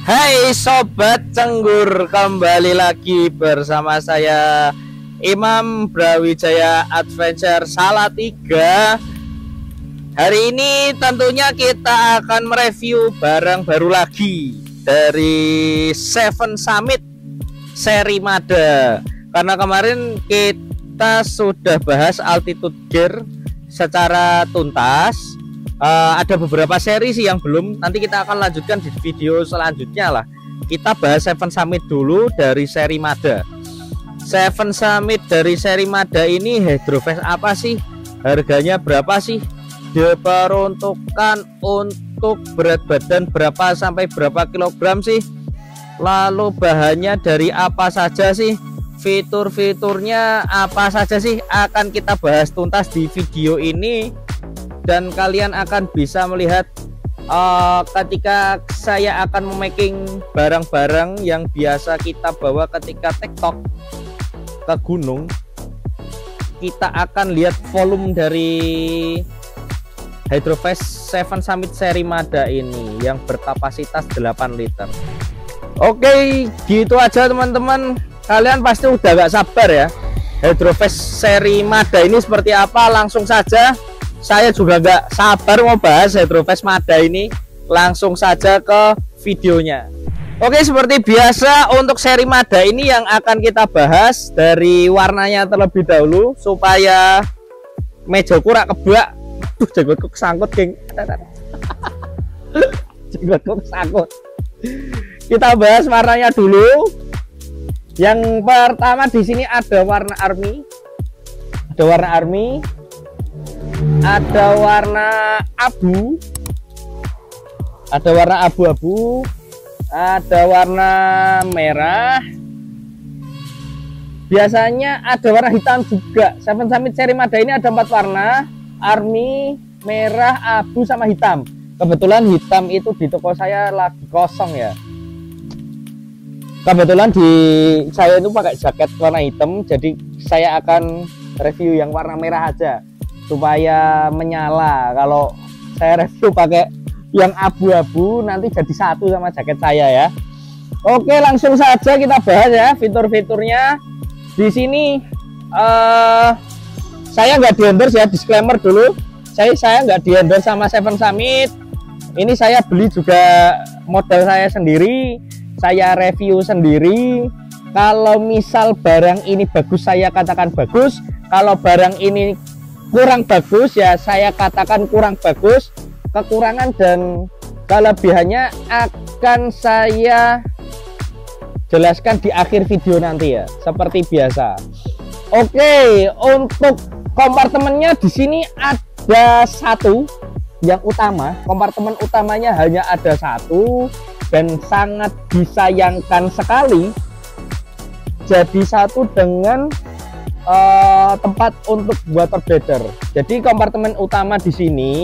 Hai Sobat Cenggur, kembali lagi bersama saya Imam Brawijaya Adventure Salatiga. Hari ini tentunya kita akan mereview barang baru lagi dari Seven Summit seri Mada. Karena kemarin kita sudah bahas altitude gear secara tuntas. Ada beberapa seri sih yang belum, nanti kita akan lanjutkan di video selanjutnya lah. Kita bahas Seven Summit dulu dari seri Mada. Seven Summit dari seri Mada ini hydrofast apa sih? Harganya berapa sih? Diperuntukkan untuk berat badan berapa sampai berapa kilogram sih? Lalu bahannya dari apa saja sih? Fitur-fiturnya apa saja sih? Akan kita bahas tuntas di video ini. Dan kalian akan bisa melihat ketika saya akan memaking barang-barang yang biasa kita bawa ketika tektok ke gunung. Kita akan lihat volume dari hydrofast Seven Summit seri Mada ini yang berkapasitas 8 liter. Oke, gitu aja teman-teman. Kalian pasti udah gak sabar ya, hydrofast seri Mada ini seperti apa. Langsung saja, saya juga nggak sabar mau bahas hydrofast Mada ini. Langsung saja ke videonya. Oke, seperti biasa untuk seri Mada ini yang akan kita bahas dari warnanya terlebih dahulu supaya mejaku rak kebak. Aduh, jenggotku kesangkut, geng. Jenggotku kesangkut. Kita bahas warnanya dulu. Yang pertama di sini ada warna army. Ada warna army. Ada warna abu, ada warna abu-abu, ada warna merah. Biasanya ada warna hitam juga. Seven Summit seri Mada ini ada 4 warna: army, merah, abu, sama hitam. Kebetulan hitam itu di toko saya lagi kosong ya. Kebetulan di saya itu pakai jaket warna hitam, jadi saya akan review yang warna merah aja supaya menyala. Kalau saya review pakai yang abu-abu nanti jadi satu sama jaket saya ya. Oke, langsung saja kita bahas ya fitur-fiturnya. Di sini saya nggak di-endorse ya, disclaimer dulu. Saya nggak di-endorse sama Seven Summit. Ini saya beli juga modal saya sendiri. Saya review sendiri. Kalau misal barang ini bagus, saya katakan bagus. Kalau barang ini kurang bagus ya saya katakan kurang bagus. Kekurangan dan kelebihannya akan saya jelaskan di akhir video nanti ya, seperti biasa. Oke, untuk kompartemennya di sini ada satu yang utama. Kompartemen utamanya hanya ada satu dan sangat disayangkan sekali jadi satu dengan tempat untuk water bladder. Jadi kompartemen utama di sini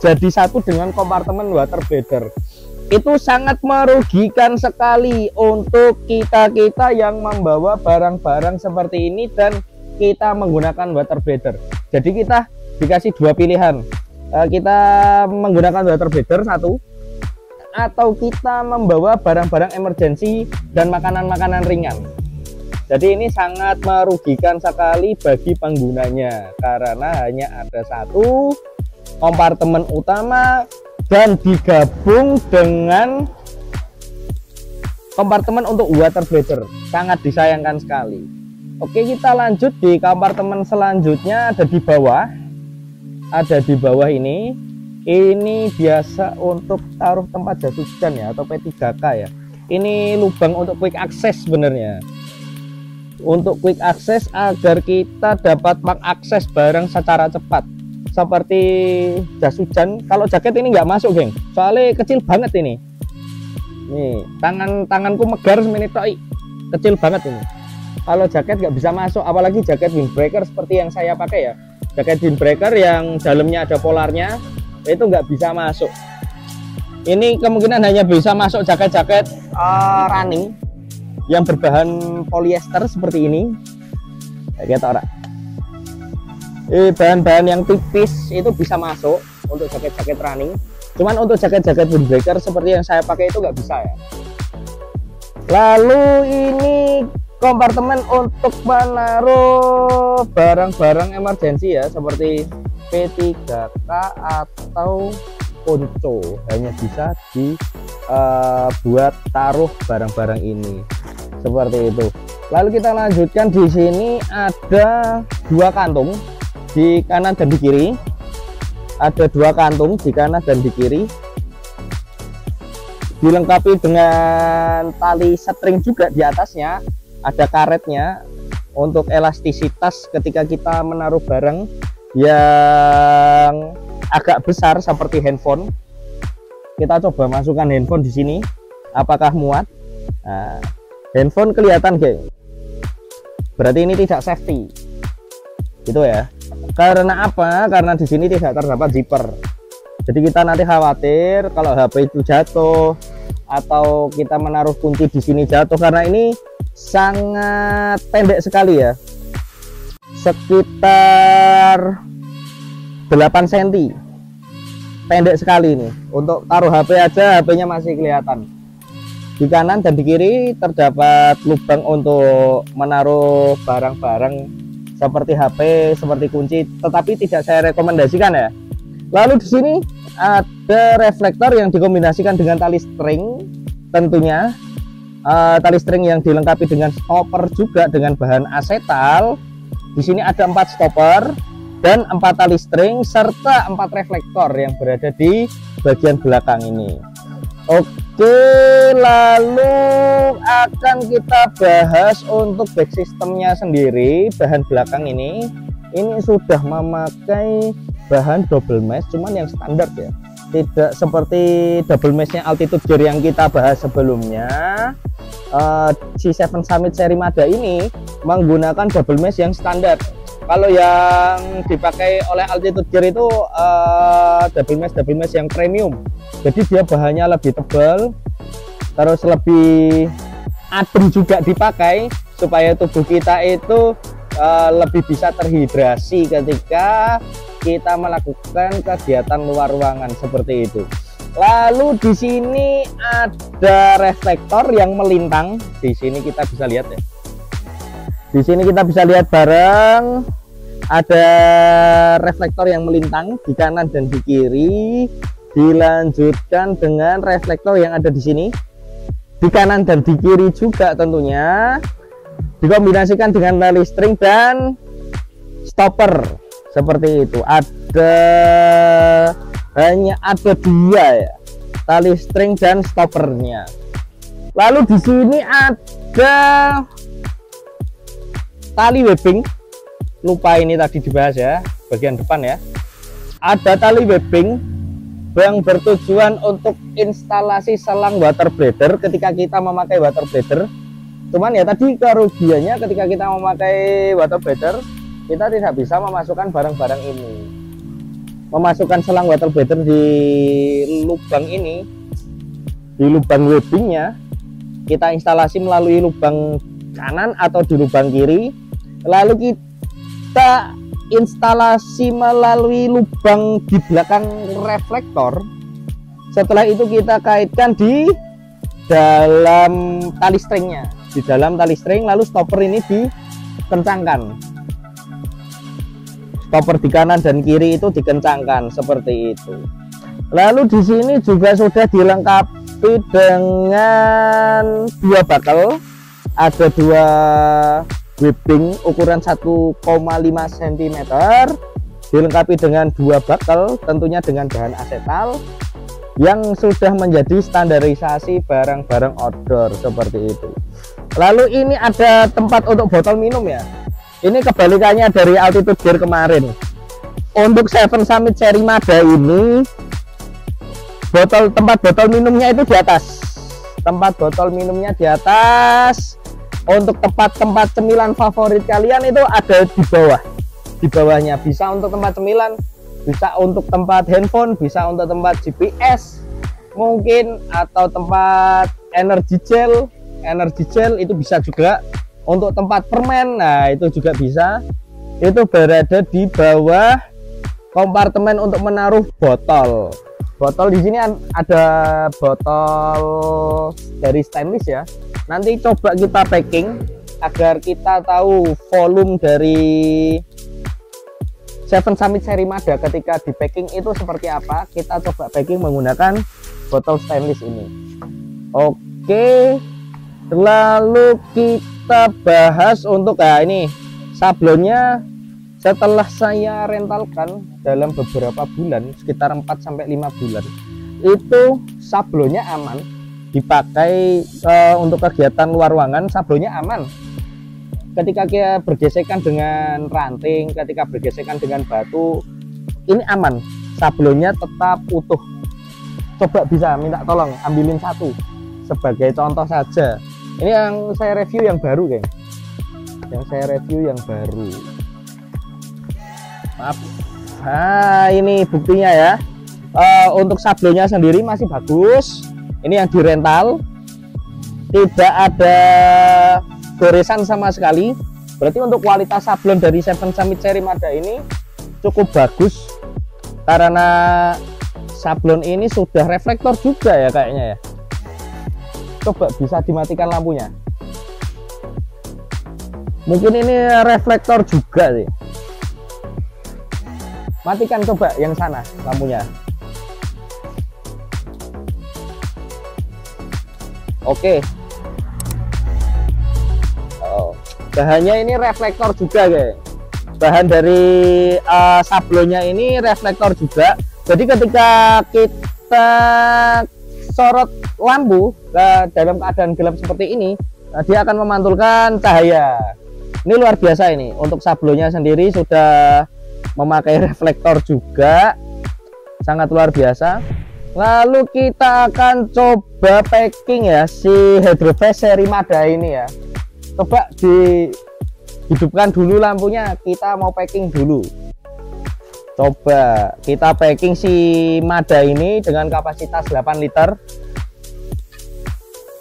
jadi satu dengan kompartemen water bladder. Itu sangat merugikan sekali untuk kita yang membawa barang-barang seperti ini dan kita menggunakan water bladder. Jadi kita dikasih 2 pilihan. Kita menggunakan water bladder satu, atau kita membawa barang-barang emergensi dan makanan-makanan ringan. Jadi ini sangat merugikan sekali bagi penggunanya karena hanya ada satu kompartemen utama dan digabung dengan kompartemen untuk water bladder. Sangat disayangkan sekali. Oke, kita lanjut di kompartemen selanjutnya. Ada di bawah. Ada di bawah ini. Ini biasa untuk taruh tempat jas hujan ya, atau P3K ya. Ini lubang untuk quick access sebenarnya. Untuk quick access agar kita dapat mengakses barang secara cepat, seperti jas hujan. Kalau jaket ini nggak masuk, geng, soalnya kecil banget ini. Nih, tanganku megar semenit toy, kecil banget ini. Kalau jaket nggak bisa masuk, apalagi jaket windbreaker seperti yang saya pakai ya. Jaket windbreaker yang dalamnya ada polarnya itu nggak bisa masuk. Ini kemungkinan hanya bisa masuk jaket-jaket running yang berbahan polyester seperti ini. Kita ora. Bahan-bahan yang tipis itu bisa masuk untuk jaket-jaket running. Cuman untuk jaket-jaket windbreaker seperti yang saya pakai itu nggak bisa ya. Lalu ini kompartemen untuk menaruh barang-barang emergensi ya, seperti P3K atau ponco, hanya bisa dibuat taruh barang-barang ini seperti itu. Lalu kita lanjutkan, di sini ada dua kantung di kanan dan di kiri. Ada dua kantung di kanan dan di kiri, dilengkapi dengan tali string juga di atasnya. Ada karetnya untuk elastisitas ketika kita menaruh barang yang agak besar seperti handphone. Kita coba masukkan handphone di sini, apakah muat? Nah, handphone kelihatan geng, berarti ini tidak safety gitu ya. Karena apa? Karena di sini tidak terdapat zipper, jadi kita nanti khawatir kalau HP itu jatuh atau kita menaruh kunci di sini jatuh, karena ini sangat pendek sekali ya, sekitar 8 cm, pendek sekali ini. Untuk taruh HP aja, HP-nya masih kelihatan. Di kanan dan di kiri terdapat lubang untuk menaruh barang-barang seperti HP, seperti kunci, tetapi tidak saya rekomendasikan ya. Lalu di sini ada reflektor yang dikombinasikan dengan tali string, tentunya tali string yang dilengkapi dengan stopper juga dengan bahan asetal. Di sini ada 4 stopper dan 4 tali string serta 4 reflektor yang berada di bagian belakang ini. Oke, lalu akan kita bahas untuk back systemnya sendiri. Bahan belakang ini sudah memakai bahan double mesh, cuman yang standar ya, tidak seperti double meshnya Altitude Gear yang kita bahas sebelumnya. G7 Summit seri Mada ini menggunakan double mesh yang standar. Kalau yang dipakai oleh Altitude Gear itu double mesh yang premium, jadi dia bahannya lebih tebal, terus lebih adem juga dipakai, supaya tubuh kita itu lebih bisa terhidrasi ketika kita melakukan kegiatan luar ruangan seperti itu. Lalu di sini ada reflektor yang melintang. Di sini kita bisa lihat ya. Di sini kita bisa lihat bareng, ada reflektor yang melintang di kanan dan di kiri. Dilanjutkan dengan reflektor yang ada di sini, di kanan dan di kiri juga tentunya. Dikombinasikan dengan tali string dan stopper seperti itu. Hanya ada 2 ya, tali string dan stoppernya. Lalu di sini ada tali webbing, lupa ini tadi dibahas ya, bagian depan ya. Ada tali webbing yang bertujuan untuk instalasi selang water breather ketika kita memakai water breather. Cuman ya tadi kerugiannya ketika kita memakai water breather, kita tidak bisa memasukkan barang-barang ini. Memasukkan selang water breather di lubang ini, di lubang webbingnya, kita instalasi melalui lubang kanan atau di lubang kiri. Lalu kita instalasi melalui lubang di belakang reflektor. Setelah itu kita kaitkan di dalam tali stringnya, di dalam tali string. Lalu stopper ini dikencangkan, stopper di kanan dan kiri itu dikencangkan seperti itu. Lalu di sini juga sudah dilengkapi dengan 2 bakel, ada 2 webbing ukuran 1,5 cm, dilengkapi dengan 2 bakel, tentunya dengan bahan asetal yang sudah menjadi standarisasi barang-barang outdoor seperti itu. Lalu ini ada tempat untuk botol minum ya. Ini kebalikannya dari Altitude Gear kemarin. Untuk 7 Summit seri Mada ini, tempat botol minumnya itu di atas. Tempat botol minumnya di atas. Untuk tempat-tempat cemilan favorit kalian itu ada di bawah. Di bawahnya bisa untuk tempat cemilan, bisa untuk tempat handphone, bisa untuk tempat GPS mungkin, atau tempat energy gel itu bisa juga. Untuk tempat permen, nah itu juga bisa. Itu berada di bawah kompartemen untuk menaruh botol. botol di sini ada botol dari stainless ya. Nanti coba kita packing agar kita tahu volume dari Seven Summit seri Mada ketika di packing itu seperti apa. Kita coba packing menggunakan botol stainless ini. Oke, lalu kita bahas untuk ini sablonnya. Setelah saya rentalkan dalam beberapa bulan, sekitar 4-5 bulan, itu sablonnya aman dipakai untuk kegiatan luar ruangan. Sablonnya aman ketika kita bergesekan dengan ranting, ketika bergesekan dengan batu, ini aman, sablonnya tetap utuh. Coba bisa minta tolong ambilin satu sebagai contoh saja. Ini yang saya review yang baru, geng. Yang saya review yang baru. Maaf. Nah, ini buktinya ya. Untuk sablonnya sendiri masih bagus. Ini yang dirental, tidak ada goresan sama sekali. Berarti untuk kualitas sablon dari Seven Summit seri Mada ini cukup bagus, karena sablon ini sudah reflektor juga ya kayaknya ya. Coba bisa dimatikan lampunya. Mungkin ini reflektor juga sih. Matikan coba yang sana lampunya. Oke. Bahannya ini reflektor juga, guys. Bahan dari sablonnya ini reflektor juga. Jadi ketika kita sorot lampu dalam keadaan gelap seperti ini, dia akan memantulkan cahaya. Ini luar biasa ini. Untuk sablonnya sendiri sudah memakai reflektor juga, sangat luar biasa. Lalu kita akan coba packing ya si Hydroface seri Mada ini ya. Coba dihidupkan dulu lampunya, kita mau packing dulu. Coba kita packing si Mada ini dengan kapasitas 8 liter.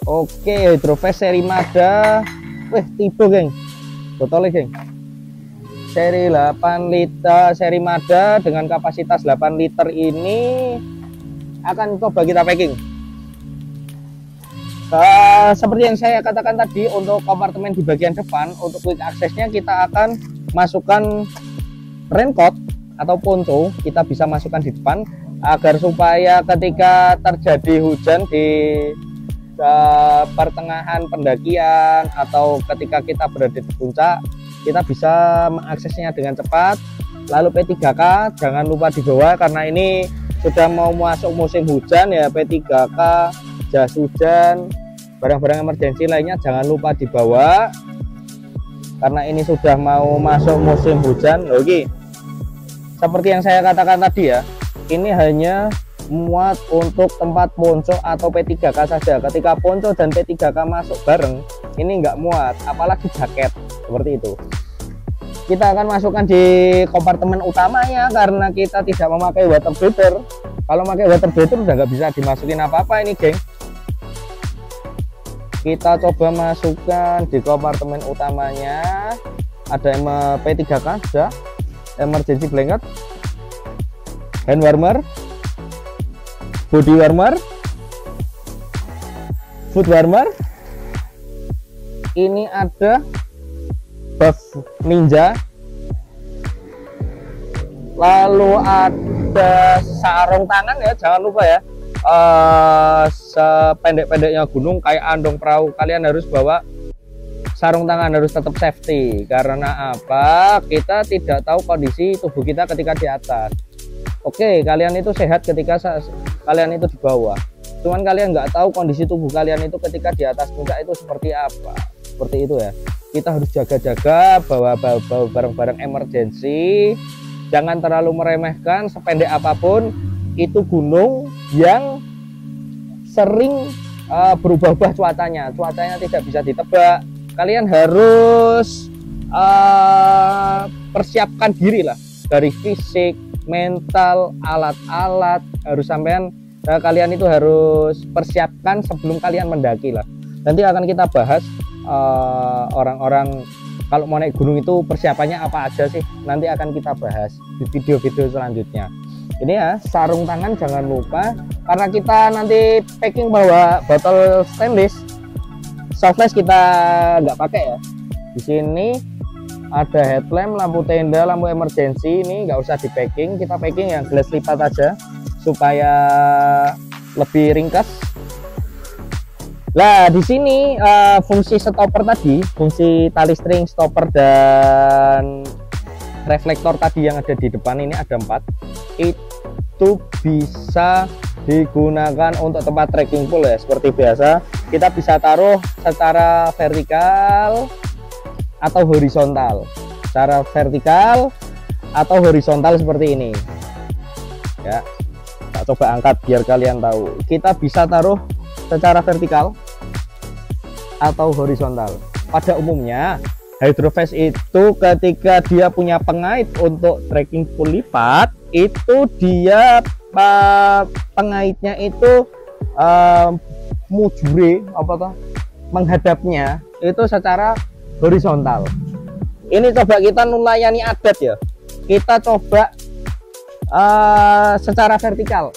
Oke, Hydroface seri Mada. Wih, tiba geng, botolnya geng. Seri 8 liter seri Mada dengan kapasitas 8 liter ini akan coba kita packing. Seperti yang saya katakan tadi, untuk kompartemen di bagian depan, untuk quick accessnya kita akan masukkan raincoat atau ponco. Kita bisa masukkan di depan agar supaya ketika terjadi hujan di pertengahan pendakian atau ketika kita berada di puncak, kita bisa mengaksesnya dengan cepat. Lalu P3K jangan lupa dibawa, karena ini sudah mau masuk musim hujan ya. P3K, jas hujan, barang-barang emergensi lainnya jangan lupa dibawa, karena ini sudah mau masuk musim hujan. Oke, seperti yang saya katakan tadi ya, ini hanya muat untuk tempat ponco atau P3K saja. Ketika ponco dan P3K masuk bareng, ini nggak muat, apalagi jaket seperti itu. Kita akan masukkan di kompartemen utamanya karena kita tidak memakai water breather. Kalau pakai water breather udah nggak bisa dimasukin apa-apa ini, geng. Kita coba masukkan di kompartemen utamanya. Ada P3K, sudah, emergency blanket, hand warmer, body warmer, foot warmer. Ini ada buff ninja, lalu ada sarung tangan ya, jangan lupa ya. Sependek-pendeknya gunung kayak andong perahu, kalian harus bawa sarung tangan, harus tetap safety. Karena apa? Kita tidak tahu kondisi tubuh kita ketika di atas. Oke, kalian itu sehat ketika kalian itu di bawah, cuman kalian nggak tahu kondisi tubuh kalian itu ketika di atas puncak itu seperti apa. Seperti itu ya, kita harus jaga-jaga, bawa barang-barang emergensi, jangan terlalu meremehkan. Sependek apapun itu gunung yang sering berubah-ubah cuacanya tidak bisa ditebak. Kalian harus persiapkan diri lah, dari fisik, mental, alat-alat, harus sampean kalian itu harus persiapkan sebelum kalian mendaki lah. Nanti akan kita bahas orang-orang kalau mau naik gunung itu persiapannya apa aja sih, nanti akan kita bahas di video-video selanjutnya. Ini ya, sarung tangan jangan lupa, karena kita nanti packing bawa botol stainless. Soft flash kita nggak pakai ya. Di sini ada headlamp, lampu tenda, lampu emergency. Ini nggak usah di packing, kita packing yang gelas lipat aja supaya lebih ringkas. Nah, di sini fungsi stopper tadi, fungsi tali string, stopper dan reflektor tadi yang ada di depan ini ada 4. Itu bisa digunakan untuk tempat trekking pole ya, seperti biasa. Kita bisa taruh secara vertikal atau horizontal. Secara vertikal atau horizontal seperti ini. Ya. Tak coba angkat biar kalian tahu. Kita bisa taruh secara vertikal atau horizontal. Pada umumnya Hydrofast itu ketika dia punya pengait untuk trekking pole lipat, itu dia pengaitnya itu mujure menghadapnya itu secara horizontal. Ini coba kita nulayani adat ya, kita coba secara vertikal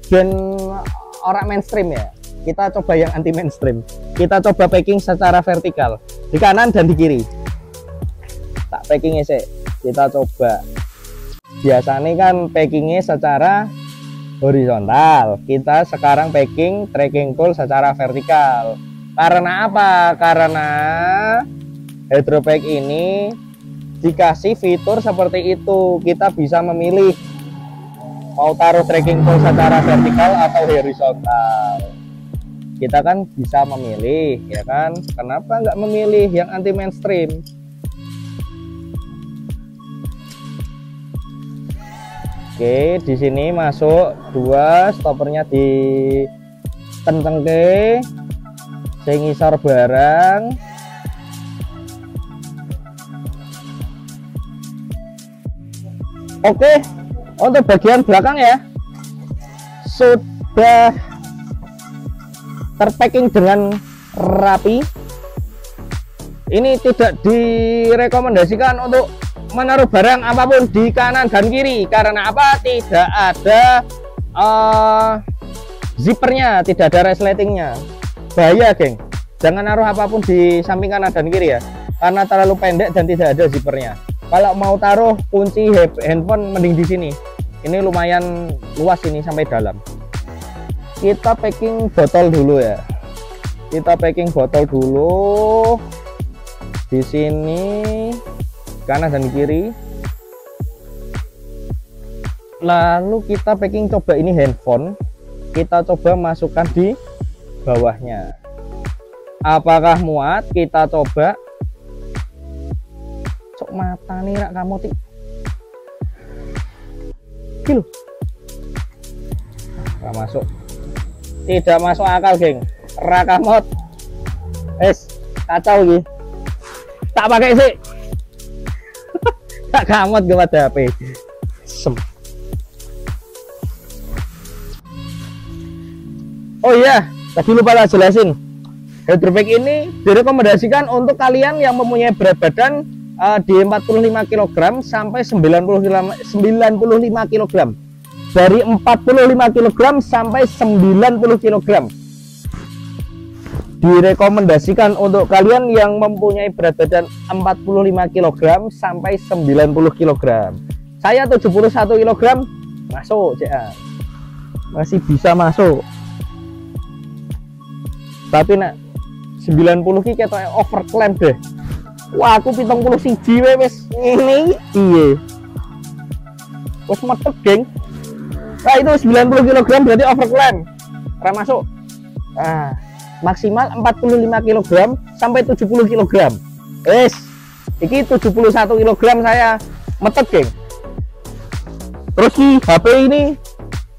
dan orang mainstream ya, kita coba yang anti mainstream. Kita coba packing secara vertikal di kanan dan di kiri. Tak packingnya sih, kita coba. Biasanya kan packingnya secara horizontal, kita sekarang packing trekking pole secara vertikal. Karena apa? Karena Hydropack ini dikasih fitur seperti itu, kita bisa memilih mau taruh trekking pole secara vertikal atau horizontal. Kita kan bisa memilih, ya kan? Kenapa nggak memilih yang anti mainstream? Oke, di sini masuk 2, stoppernya di tentengke, sing ngisor barang. Oke, untuk bagian belakang ya sudah terpacking dengan rapi. Ini tidak direkomendasikan untuk menaruh barang apapun di kanan dan kiri. Karena apa? Tidak ada zippernya, tidak ada resletingnya. Bahaya geng, jangan naruh apapun di samping kanan dan kiri ya, karena terlalu pendek dan tidak ada zippernya. Kalau mau taruh kunci handphone mending di sini. Ini lumayan luas ini sampai dalam. Kita packing botol dulu ya. Kita packing botol dulu. Di sini kanan dan kiri. Lalu kita packing coba ini handphone. Kita coba masukkan di bawahnya. Apakah muat? Kita coba. Cok mata nih rak kamu tik. Kilo. Nggak masuk. Tidak masuk akal geng, rakamot kacau gitu, tak pakai sih. Tak kamot gue pada HP. Oh iya, tadi lupa lah jelasin, Hydropack ini direkomendasikan untuk kalian yang mempunyai berat badan di 45 kg sampai 95 kg. Dari 45 kg sampai 90 kg. Direkomendasikan untuk kalian yang mempunyai berat badan 45 kg sampai 90 kg. Saya 71 kg masuk CA. Masih bisa masuk. Tapi nak 90 ki ketok overclaim deh. Wah, aku 71 wis ngene piye. Wis metep, geng. Nah, itu 90 kg berarti overclaim. Ora masuk. Nah, maksimal 45 kg sampai 70 kg. Wes, iki 71 kg saya metet, geng. Terus ki HP ini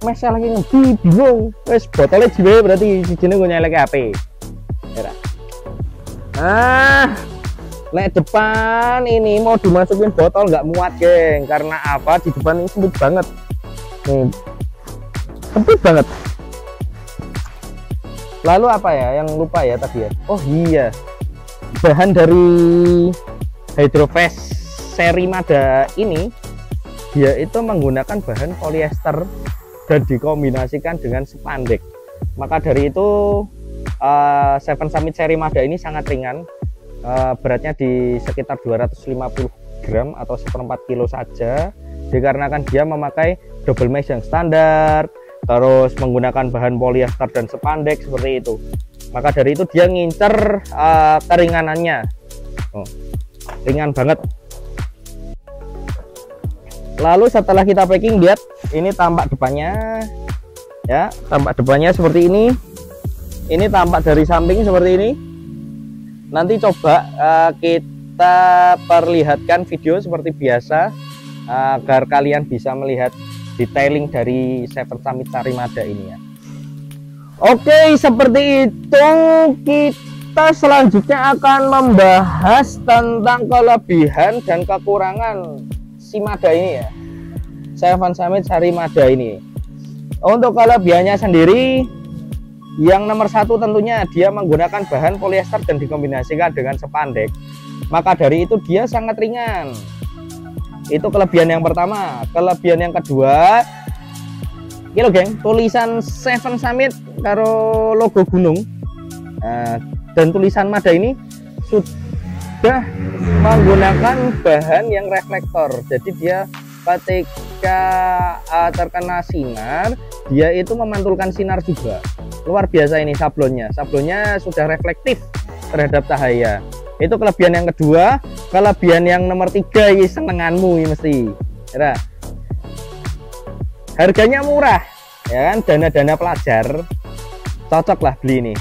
mesel lagi ngendi bingung. Wes botolnya jiwe berarti sijine gue nyelek HP. Ya. Nah, lek depan ini mau dimasukin botol nggak muat, geng. Karena apa? Di depan ini sempit banget. Nih. Sempit banget. Lalu apa ya yang lupa ya tadi ya? Oh iya, bahan dari Hydrofast seri Mada ini dia itu menggunakan bahan polyester dan dikombinasikan dengan spandek. Maka dari itu Seven Summit seri Mada ini sangat ringan, beratnya di sekitar 250 gram atau 1/4 kilo saja, dikarenakan dia memakai double mesh yang standar, terus menggunakan bahan polyester dan spandek seperti itu. Maka dari itu dia ngincer keringanannya, ringan banget. Lalu setelah kita packing, lihat ini tampak depannya ya, tampak depannya seperti ini. Ini tampak dari samping seperti ini. Nanti coba kita perlihatkan video seperti biasa agar kalian bisa melihat detailing dari Seven Summit seri Mada ini ya. Oke, seperti itu. Kita selanjutnya akan membahas tentang kelebihan dan kekurangan si Mada ini ya, Seven Summit seri Mada ini. Untuk kelebihannya sendiri, yang nomor satu tentunya dia menggunakan bahan polyester dan dikombinasikan dengan spandek. Maka dari itu dia sangat ringan. Itu kelebihan yang pertama. Kelebihan yang kedua, ini loh geng, tulisan Seven Summit karo logo gunung, dan tulisan Mada ini sudah menggunakan bahan yang reflektor. Jadi dia ketika terkena sinar, dia itu memantulkan sinar juga. Luar biasa ini sablonnya. Sablonnya sudah reflektif terhadap cahaya. Itu kelebihan yang kedua. Kelebihan yang nomor tiga, ini senenganmu ini mesti. Ya. Harganya murah, ya kan? Dana-dana pelajar cocok lah beli ini.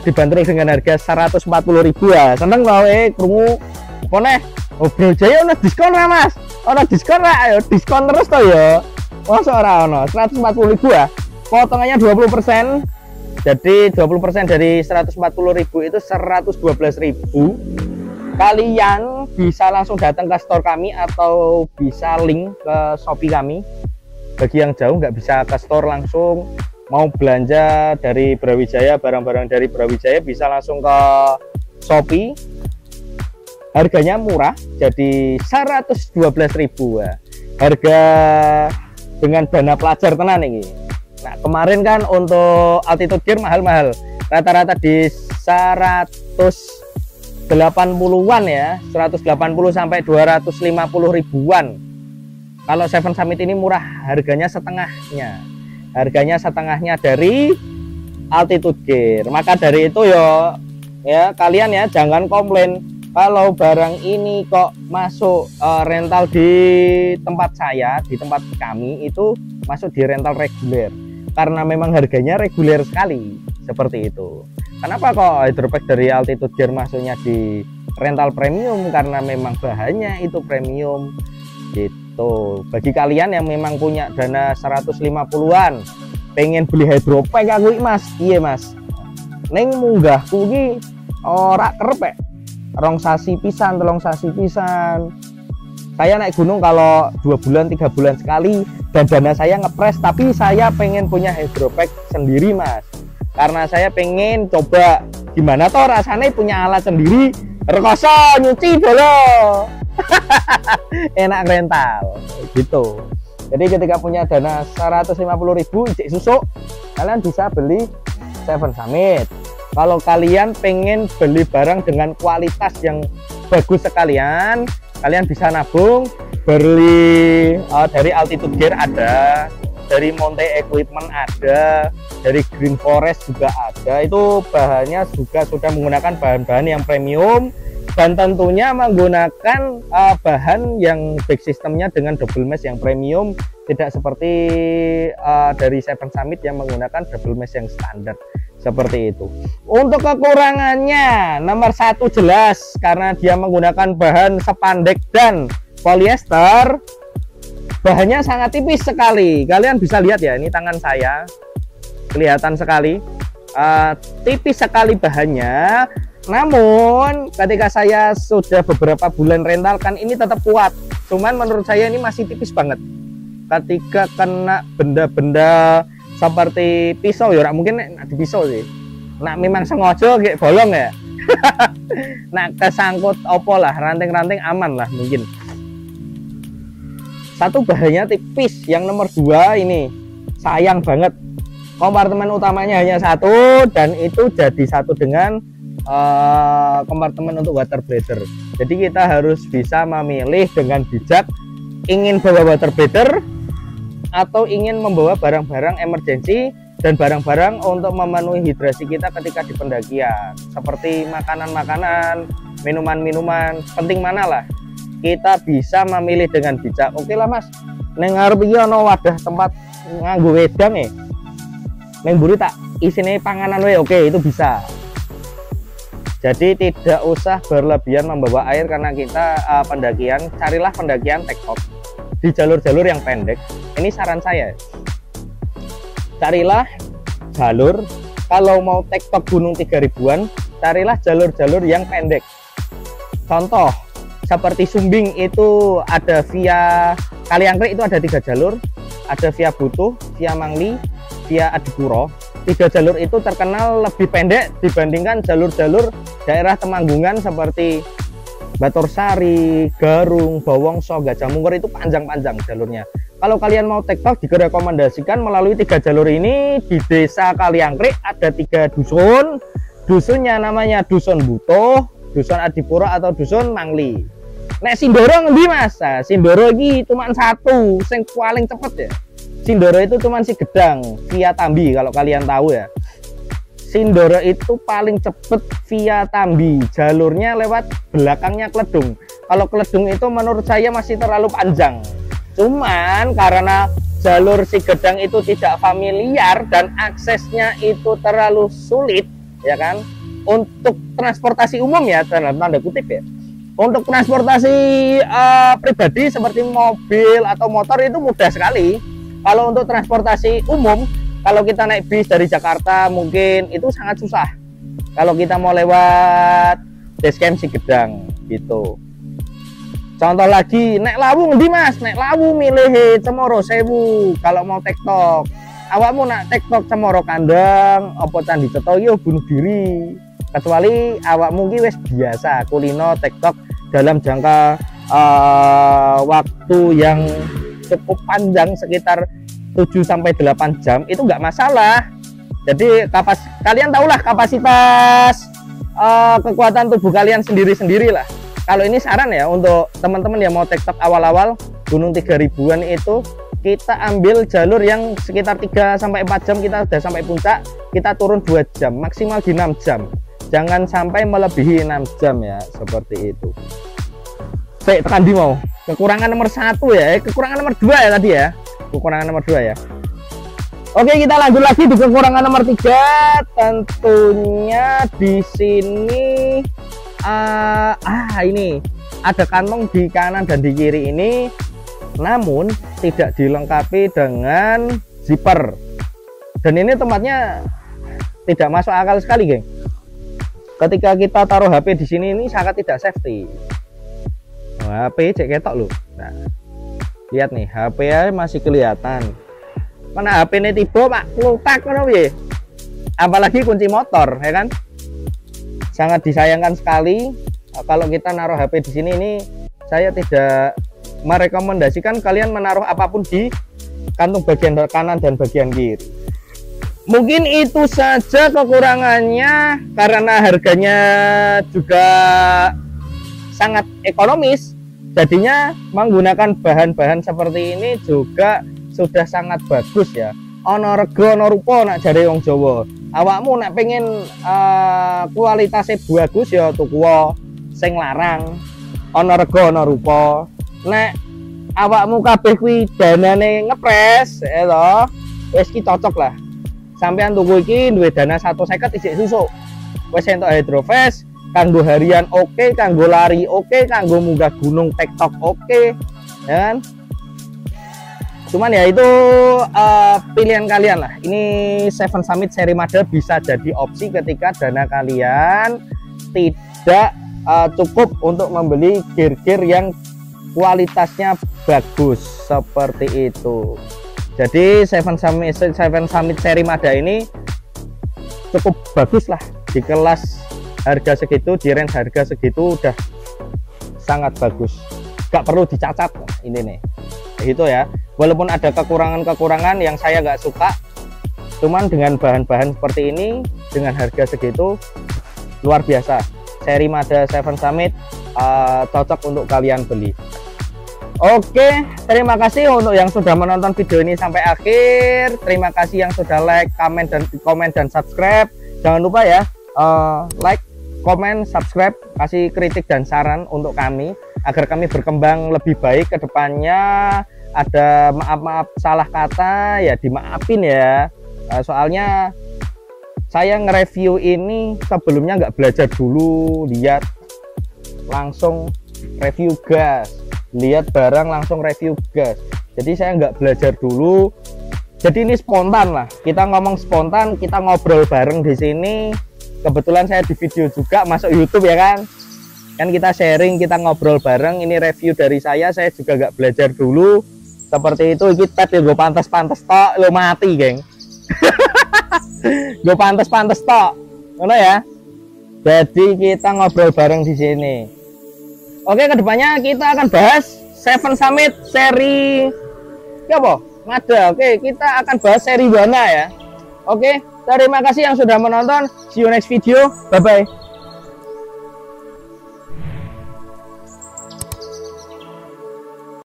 Dibanderol dengan harga 140.000 ya. Seneng tau krungu apa neh? Oh Bro Jaya ono diskon ra Mas? Ono diskon ra? Ayo diskon terus toh ya. Masa ora ono? 140.000 ya. Potongannya 20%. Jadi 20% dari 140.000 itu 112.000. Kalian bisa langsung datang ke store kami atau bisa link ke Shopee kami. Bagi yang jauh nggak bisa ke store langsung, mau belanja dari Brawijaya, barang-barang dari Brawijaya bisa langsung ke Shopee. Harganya murah, jadi 112.000 ya. Harga dengan dana pelajar tenan ini. Nah kemarin kan untuk altitude gear mahal-mahal, rata-rata di 180-an ya, 180 sampai 250 ribuan. Kalau Seven Summit ini murah, harganya setengahnya. Harganya setengahnya dari altitude gear. Maka dari itu ya kalian ya jangan komplain kalau barang ini kok masuk rental di tempat saya, di tempat kami itu masuk di rental reguler. Karena memang harganya reguler sekali, seperti itu. Kenapa kok hydropack dari altitude gear masuknya di rental premium? Karena memang bahannya itu premium gitu. Bagi kalian yang memang punya dana 150-an pengen beli hydropack aku Mas, iya Mas, neng munggahku ki ora kerep rong sasi pisan, telung sasi pisan. Saya naik gunung kalau 2 bulan 3 bulan sekali, dan dana saya ngepres, tapi saya pengen punya hydropack sendiri Mas, karena saya pengen coba gimana toh rasanya punya alat sendiri, rekoso nyuci dulu. Enak rental gitu. Jadi ketika punya dana 150.000 ijek susuk, kalian bisa beli Seven Summit. Kalau kalian pengen beli barang dengan kualitas yang bagus sekalian, kalian bisa nabung, beli dari altitude gear ada, dari Monte Equipment ada, dari Green Forest juga ada. Itu bahannya juga sudah menggunakan bahan-bahan yang premium, dan tentunya menggunakan bahan yang back systemnya dengan double mesh yang premium, tidak seperti dari Seven Summit yang menggunakan double mesh yang standar seperti itu. Untuk kekurangannya nomor satu jelas, karena dia menggunakan bahan spandek dan polyester, bahannya sangat tipis sekali. Kalian bisa lihat ya, ini tangan saya kelihatan sekali, tipis sekali bahannya. Namun ketika saya sudah beberapa bulan rental kan ini tetap kuat, cuman menurut saya ini masih tipis banget. Ketika kena benda-benda seperti pisau ya, mungkin di pisau sih, nah memang sengaja kayak bolong ya. Nah kesangkut opo lah, ranting-ranting aman lah mungkin. Satu bahannya tipis, yang nomor 2 ini sayang banget, kompartemen utamanya hanya satu dan itu jadi satu dengan kompartemen untuk water bladder. Jadi kita harus bisa memilih dengan bijak, ingin bawa water bladder atau ingin membawa barang-barang emergensi dan barang-barang untuk memenuhi hidrasi kita ketika di pendakian, seperti makanan-makanan, minuman-minuman, penting mana lah kita bisa memilih dengan bijak. Oke lah mas, neng ngarep iki ana wadah tempat nganggo wedang neng buri tak isine panganan we, oke itu bisa. Jadi tidak usah berlebihan membawa air karena kita pendakian, carilah pendakian tektok di jalur-jalur yang pendek. Ini saran saya, carilah jalur kalau mau tektok gunung 3000-an, carilah jalur-jalur yang pendek. Contoh seperti Sumbing itu ada via Kaliangkrik, itu ada 3 jalur, ada via Butuh, via Mangli, via Adipuro. 3 jalur itu terkenal lebih pendek dibandingkan jalur-jalur daerah Temanggungan seperti Batursari, Garung, Bawongso, Gajah Mungkur, itu panjang-panjang jalurnya. Kalau kalian mau tektok, direkomendasikan melalui 3 jalur ini. Di desa Kaliangkrik ada 3 dusun, dusunnya namanya Dusun Butuh, Dusun Adipuro atau Dusun Mangli. Nek Sindoro ngendi mas? Nah, Sindoro ini cuma satu, yang paling cepet ya. Sindoro itu cuma si Gedang via Tambi, kalau kalian tahu ya. Sindoro itu paling cepet via Tambi, jalurnya lewat belakangnya Kledung. Kalau Kledung itu menurut saya masih terlalu panjang. Cuman karena jalur si Gedang itu tidak familiar dan aksesnya itu terlalu sulit, ya kan? Untuk transportasi umum ya, dalam tanda kutip ya. Untuk transportasi pribadi seperti mobil atau motor itu mudah sekali. Kalau untuk transportasi umum, kalau kita naik bis dari Jakarta mungkin itu sangat susah. Kalau kita mau lewat basecamp si Gedang gitu. Contoh lagi, naik Lawu ngendi mas? Naik Lawu milih Cemoro Sewu. Kalau mau tektok, awakmu nak tektok Cemoro Kandang, opo Candi Ceto yo bunuh diri. Kecuali awakmu ki wis biasa kulino tektok dalam jangka waktu yang cukup panjang sekitar 7-8 jam, itu nggak masalah. Jadi kalian tahulah kapasitas kekuatan tubuh kalian sendiri-sendiri lah. Kalau ini saran ya untuk teman-teman yang mau tektok awal-awal gunung 3000-an itu, kita ambil jalur yang sekitar 3-4 jam kita udah sampai puncak, kita turun 2 jam, maksimal di 6 jam. Jangan sampai melebihi 6 jam ya, seperti itu. Saya tekan di mau kekurangan nomor 1 ya, kekurangan nomor 2 ya tadi ya, kekurangan nomor 2 ya. Oke, kita lanjut lagi di kekurangan nomor 3. Tentunya di sini ini ada kantong di kanan dan di kiri ini, namun tidak dilengkapi dengan zipper. Dan ini tempatnya tidak masuk akal sekali, geng. Ketika kita taruh HP di sini ini sangat tidak safety. HP cek ketok loh. Nah, lihat nih, HP masih kelihatan. Mana HP ini tiba pak klutak kan ya. Apalagi kunci motor, ya kan? Sangat disayangkan sekali kalau kita naruh HP di sini. Ini saya tidak merekomendasikan kalian menaruh apapun di kantung bagian kanan dan bagian kiri. Mungkin itu saja kekurangannya, karena harganya juga sangat ekonomis. Jadinya menggunakan bahan-bahan seperti ini juga sudah sangat bagus ya. Ono rego ono rupa nak jare wong Jawa. Awakmu nak pengen kualitasnya bagus ya tuku sing larang. Ono rego ono rupa. Nek awakmu kabeh kuwi danane ngepres ya to, wis ki cocok lah. Sampean tuku iki duwe dana 150 isik susuk. Wis entuk hydrofest, kanggo harian oke, kanggo lari oke, kanggo munggah gunung tektok oke, ya kan? Cuman ya itu pilihan kalian lah. Ini Seven Summit seri Mada bisa jadi opsi ketika dana kalian tidak cukup untuk membeli gear-gear yang kualitasnya bagus seperti itu. Jadi Seven Summit seri Mada ini cukup bagus lah, di kelas harga segitu, di range harga segitu udah sangat bagus, gak perlu dicacat ini nih. itu ya, walaupun ada kekurangan-kekurangan yang saya nggak suka, cuman dengan bahan-bahan seperti ini dengan harga segitu luar biasa. Seri Mada 7 Summit cocok untuk kalian beli. Oke, terima kasih untuk yang sudah menonton video ini sampai akhir. Terima kasih yang sudah like, komen dan subscribe. Jangan lupa ya, like, komen, subscribe, kasih kritik dan saran untuk kami agar kami berkembang lebih baik ke depannya. Ada maaf salah kata ya dimaafin ya. Soalnya saya nge-review ini sebelumnya nggak belajar dulu, lihat langsung review gas. Lihat barang langsung review gas, jadi saya nggak belajar dulu, jadi ini spontan lah, kita ngomong spontan, kita ngobrol bareng di sini. Kebetulan saya di video juga masuk YouTube ya kan kita sharing, kita ngobrol bareng. Ini review dari saya juga nggak belajar dulu seperti itu. Kita gue pantas tok lo mati geng. Gue pantas tok mana ya, jadi kita ngobrol bareng di sini. Oke, kedepannya kita akan bahas 7 Summit seri apa? Mada. Oke, kita akan bahas seri Wana ya. Oke, terima kasih yang sudah menonton. See you next video. Bye bye.